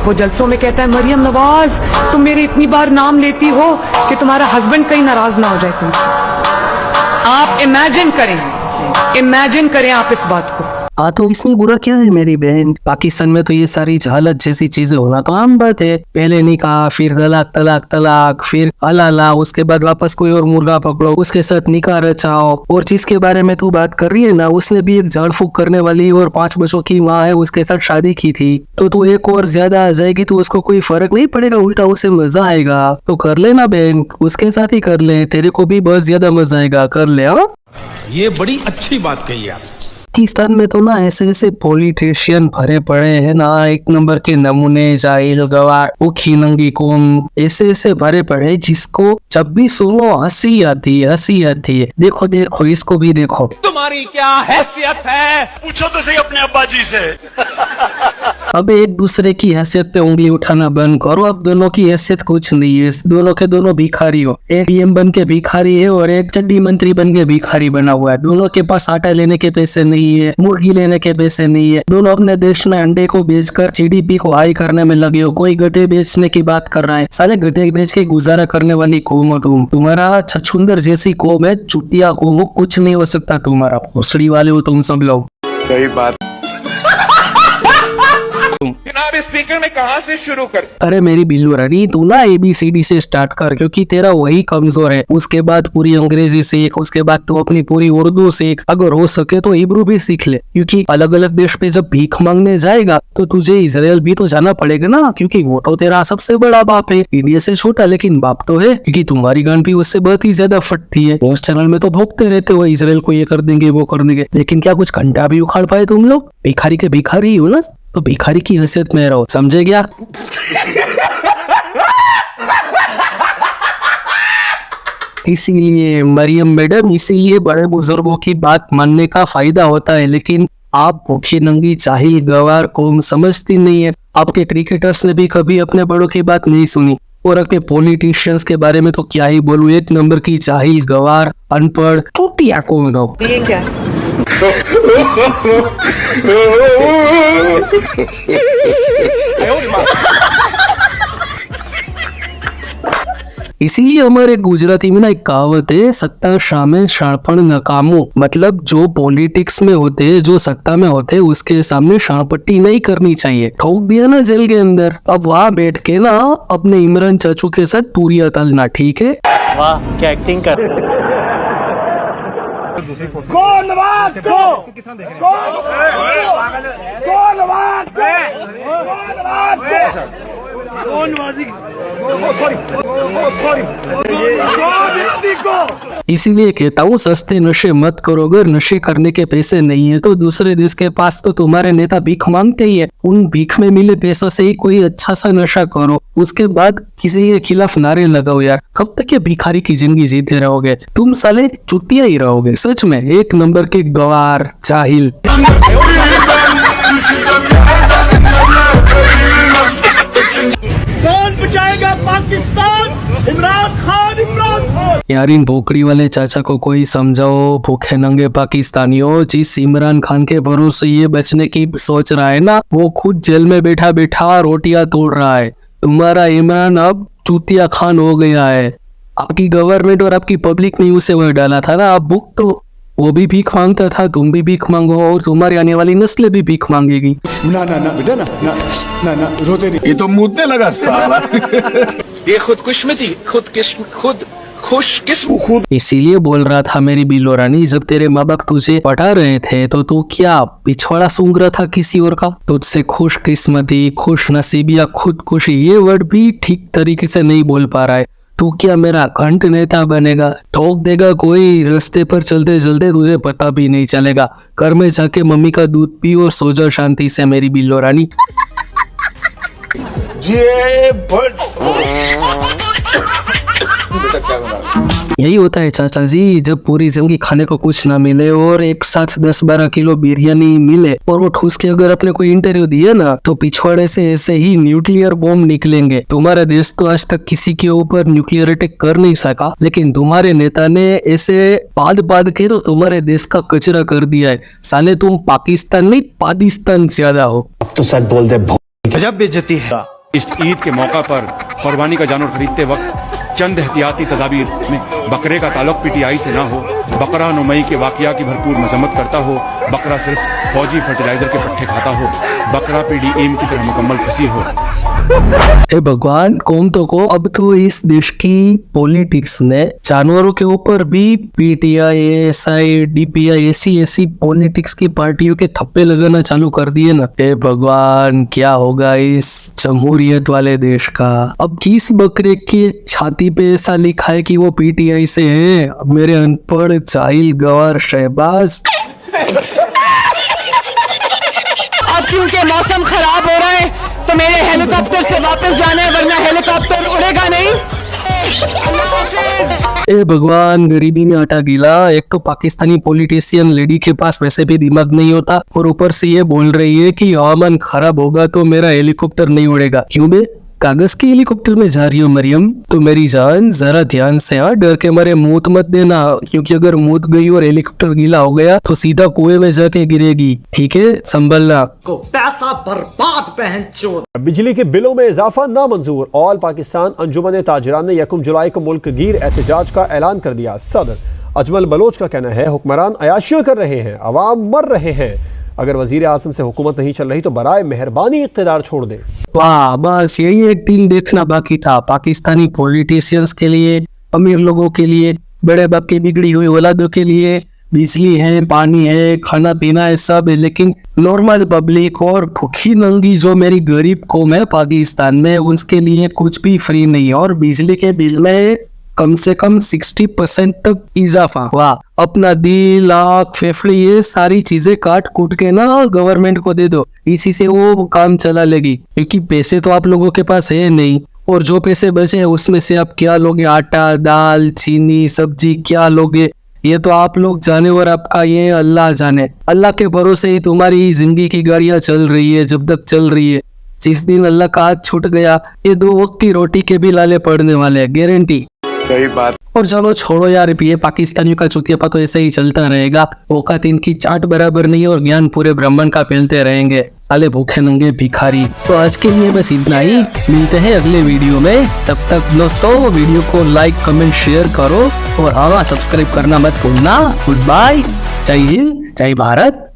वो जलसों में कहता है, मरियम नवाज तुम मेरे इतनी बार नाम लेती हो कि तुम्हारा हस्बैंड कहीं नाराज ना हो जाए तुमसे। आप इमेजिन करें आप इस बात को। हाँ, तो इसमें बुरा क्या है मेरी बहन? पाकिस्तान में तो ये सारी जहालत जैसी चीजें होना तो आम बात है। पहले निकाह, फिर तलाक तलाक तलाक, फिर हलाला, उसके बाद वापस कोई और मुर्गा पकड़ो, उसके साथ निकाह रचाओ। और जिसके बारे में तू बात कर रही है ना, उसने भी एक झाड़ फूक करने वाली और 5 बच्चों की माँ है, उसके साथ शादी की थी। तो तू एक और ज्यादा आ जाएगी तो उसको कोई फर्क नहीं पड़ेगा, उल्टा उसे मजा आएगा। तो कर लेना बहन, उसके साथ ही कर ले, तेरे को भी बहुत ज्यादा मजा आएगा, कर ले। हाँ, ये बड़ी अच्छी बात कही आप। पाकिस्तान में तो ना ऐसे ऐसे पॉलिटिशियन भरे पड़े हैं ना, एक नंबर के नमूने, जाहिल, गवार, भूखी नंगी कौम, ऐसे ऐसे भरे पड़े जिसको जब भी सुनो हंसी आती है। देखो देखो, इसको भी देखो। तुम्हारी क्या हैसियत है? पूछो तो सही अपने अब्बा जी से। अब एक दूसरे की हैसियत पे उंगली उठाना बंद करो। अब दोनों की हैसियत कुछ नहीं है, दोनों के दोनों भिखारी हो। एक पीएम बन के भिखारी है और एक चड्डी मंत्री बन के भिखारी बना हुआ है। दोनों के पास आटा लेने के पैसे नहीं है, मुर्गी लेने के पैसे नहीं है। दोनों अपने देश में अंडे को बेचकर जीडीपी को हाई करने में लगे हो। कोई गधे बेचने की बात कर रहा है, साले गधे बेच के गुजारा करने वाली कौम हो तुम। तुम्हारा छछुंदर जैसी कौम है, चुतिया कौम हो, कुछ नहीं हो सकता तुम्हारा। भोसड़ी वाले हो तुम सब लोग। सही बात। जनाब स्पीकर में कहाँ से शुरू कर? अरे मेरी बिल्लू रानी, तू ना ABCD से स्टार्ट कर, क्योंकि तेरा वही कमजोर है। उसके बाद पूरी अंग्रेजी सीख, उसके बाद तू अपनी पूरी उर्दू सीख, अगर हो सके तो हिब्रू भी सीख ले। क्योंकि अलग अलग देश पे जब भीख मांगने जाएगा तो तुझे इजराइल भी तो जाना पड़ेगा ना, क्योंकि वो तो तेरा सबसे बड़ा बाप है। इंडिया से छोटा लेकिन बाप तो है, क्योंकि तुम्हारी गांड भी उससे बहुत ही ज्यादा फटती है। न्यूज चैनल में तो भोगते रहते हो, इसराइल को ये कर देंगे वो कर देंगे, लेकिन क्या कुछ घंटा भी उखाड़ पाए तुम लोग? भिखारी के भिखारी हो ना, तो भिखारी की हैसियत में रहो, समझे क्या? इसीलिए मरियम मैडम, इसीलिए बड़े बुजुर्गों की बात मानने का फायदा होता है। लेकिन आप भूखी नंगी जाहिल गवार कौम समझती नहीं है। आपके क्रिकेटर्स ने भी कभी अपने बड़ों की बात नहीं सुनी, और अपने पॉलिटिशियंस के बारे में तो क्या ही बोलूं, एक नंबर की जाहिल गवार अनपढ़ चूतिया कौन हो। ये क्या है? इसीलिए हमारे गुजराती में ना एक कहावत है, सत्ता सामे शाणपण नकामो। मतलब जो पॉलिटिक्स में होते हैं, जो सत्ता में होते हैं, उसके सामने शाणपट्टी नहीं करनी चाहिए। ठोक दिया ना जेल के अंदर, अब वहाँ बैठ के ना अपने इमरान चाचू के साथ पूरियां तलना, ठीक है? वाह क्या एक्टिंग कर। इसीलिए कहता हूँ सस्ते नशे मत करो। अगर नशे करने के पैसे नहीं है तो दूसरे देश के पास तो तुम्हारे नेता भीख मांगते ही है, उन भीख में मिले पैसों से ही कोई अच्छा सा नशा करो, उसके बाद किसी के खिलाफ नारे लगाओ। यार कब तक ये भिखारी की जिंदगी जीते रहोगे? तुम साले चुतिया ही रहोगे, सच में एक नंबर के गवार जाहिल। कौन बचाएगा पाकिस्तान? इमरान खान। यार इन भोकड़ी वाले चाचा को कोई समझाओ, भूखे नंगे पाकिस्तानियों। जिस इमरान खान के भरोसे ये बचने की सोच रहा है ना, वो खुद जेल में बैठा बैठा रोटियां तोड़ रहा है। तुम्हारा इमरान अब चूतिया खान हो गया है। आपकी गवर्नमेंट और आपकी पब्लिक ने उसे वह डाला था ना, अब भूख तो वो भी भीख मांगता था, तुम भी भीख मांगो और तुम्हारी आने वाली नस्लें भी भीख मांगेगी। ना ना ना बेटा, ना ना ना ना रोते नहीं। ये तो मुद्दे लगा साला। ये खुद खुश इसीलिए बोल रहा था मेरी बिल्लो रानी, जब तेरे माँ बाप तुझे पढ़ा रहे थे तो तू क्या पिछवाड़ा सूंघ रहा था किसी और का? तुझसे खुश किस्मती, खुश नसीबी या खुदकुशी, ये वर्ड भी ठीक तरीके से नहीं बोल पा रहा है। तू क्या मेरा घंट नेता बनेगा? ठोक देगा कोई, रास्ते पर चलते चलते तुझे पता भी नहीं चलेगा। घर में जाके मम्मी का दूध पी और सो जा शांति से मेरी बिल्लो रानी। यही होता है चाचा जी, जब पूरी जिंदगी खाने को कुछ ना मिले और एक साथ 10-12 किलो बिरयानी मिले और वो ठूस के अगर अपने कोई इंटरव्यू दिए ना, तो पिछवाड़े से ऐसे ही न्यूक्लियर बॉम्ब निकलेंगे। तुम्हारा देश तो आज तक किसी के ऊपर न्यूक्लियर अटैक कर नहीं सका, लेकिन तुम्हारे नेता ने ऐसे पाद के तो तुम्हारे देश का कचरा कर दिया है। साले तुम पाकिस्तान नहीं पाकिस्तान ज्यादा हो। अब तो सच बोल दे। गजब बेइज्जती है। इस ईद के मौका पर कुर्बानी का जानवर खरीदते वक्त चंद एहतियाती तदाबीर में बकरे का ताल्लुक पीटीआई से ना हो, बकरा नुमई के वाकया की भरपूर मजम्मत करता हो, बकरा सिर्फ फौजी फर्टिलाइजर के पट्टे खाता हो, बकरा पीडीएम की तरह मुकम्मल फंसी हो। हे भगवान, कौन तो को अब तो इस देश की पॉलिटिक्स ने जानवरों के ऊपर भी पीटीआई, एएसआई, डीपीआई ऐसी पॉलिटिक्स की पार्टियों के थप्पे लगाना चालू कर दिए ना। हे भगवान, क्या होगा इस जमहूरियत वाले देश का। अब किस बकरे की छाती पे ऐसा लिखा है कि वो पीटीआई से है? अब मेरे अनपढ़ जाहिल गवार शहबाज। अब क्योंकि मौसम खराब हो रहा है तो मेरे हेलीकॉप्टर से वापस जाना है, वरना हेलीकॉप्टर उड़ेगा नहीं। अल्लाह हाफिज। ए भगवान, गरीबी में आटा गीला। एक तो पाकिस्तानी पॉलिटिशियन लेडी के पास वैसे भी दिमाग नहीं होता और ऊपर से ये बोल रही है कि हवामान खराब होगा तो मेरा हेलीकॉप्टर नहीं उड़ेगा। क्यों बे? कागज के हेलीकॉप्टर में जा रही हो मरियम? तो मेरी जान जरा ध्यान से, डर के मारे मूत मत देना, क्योंकि अगर मूत गई और हेलीकॉप्टर गीला हो गया तो सीधा कुएं में जाके गिरेगी। ठीक है, संभलना। पैसा बर्बाद पहन चोर। बिजली के बिलों में इजाफा नामंजूर। ऑल पाकिस्तान अंजुमन ताजरान ने 1 जुलाई को मुल्क गिर एहतजाज का ऐलान कर दिया। सदर अजमल बलोच का कहना है हुक्मरान अयाशियां कर रहे हैं, अवाम मर रहे हैं। अगर वजीर आजम से हुकूमत नहीं चल रही तो बराए मेहरबानी इख्तियार छोड़ दें। वाह, बस यही एक दिन देखना बाकी था पाकिस्तानी पॉलिटिशियंस के लिए, अमीर लोगों के लिए, बड़े बाप की बिगड़ी हुई औलादों के लिए। बिजली है, पानी है, खाना पीना है, सब है, लेकिन नॉर्मल पब्लिक और भूखी नंगी जो मेरी गरीब कौम है पाकिस्तान में, उसके लिए कुछ भी फ्री नहीं है। और बिजली के बिल में कम से कम 60% तक इजाफा। वाह, अपना दिल, आँख, फेफड़े, ये सारी चीजें काट कूट के ना गवर्नमेंट को दे दो, इसी से वो काम चला लेगी। क्योंकि पैसे तो आप लोगों के पास है नहीं, और जो पैसे बचे हैं उसमें से आप क्या लोगे? आटा, दाल, चीनी, सब्जी क्या लोगे? ये तो आप लोग जाने और आपका ये अल्लाह जाने। अल्लाह के भरोसे ही तुम्हारी जिंदगी की गाड़ियां चल रही है जब तक चल रही है। जिस दिन अल्लाह का हाथ छूट गया, ये 2 वक्त की रोटी के भी लाले पड़ने वाले हैं, गारंटी। सही बात। और चलो छोड़ो यार, ये पाकिस्तानियों का चुतियापा तो ऐसे ही चलता रहेगा। औकात इनकी चाट बराबर नहीं और ज्ञान पूरे ब्रह्मांड का फैलते रहेंगे, साले भूखे नंगे भिखारी। तो आज के लिए बस इतना ही, मिलते हैं अगले वीडियो में। तब तक दोस्तों वीडियो को लाइक, कमेंट, शेयर करो और हाँ, सब्सक्राइब करना मत भूलना। गुड बाय, जय हिंद, जय भारत।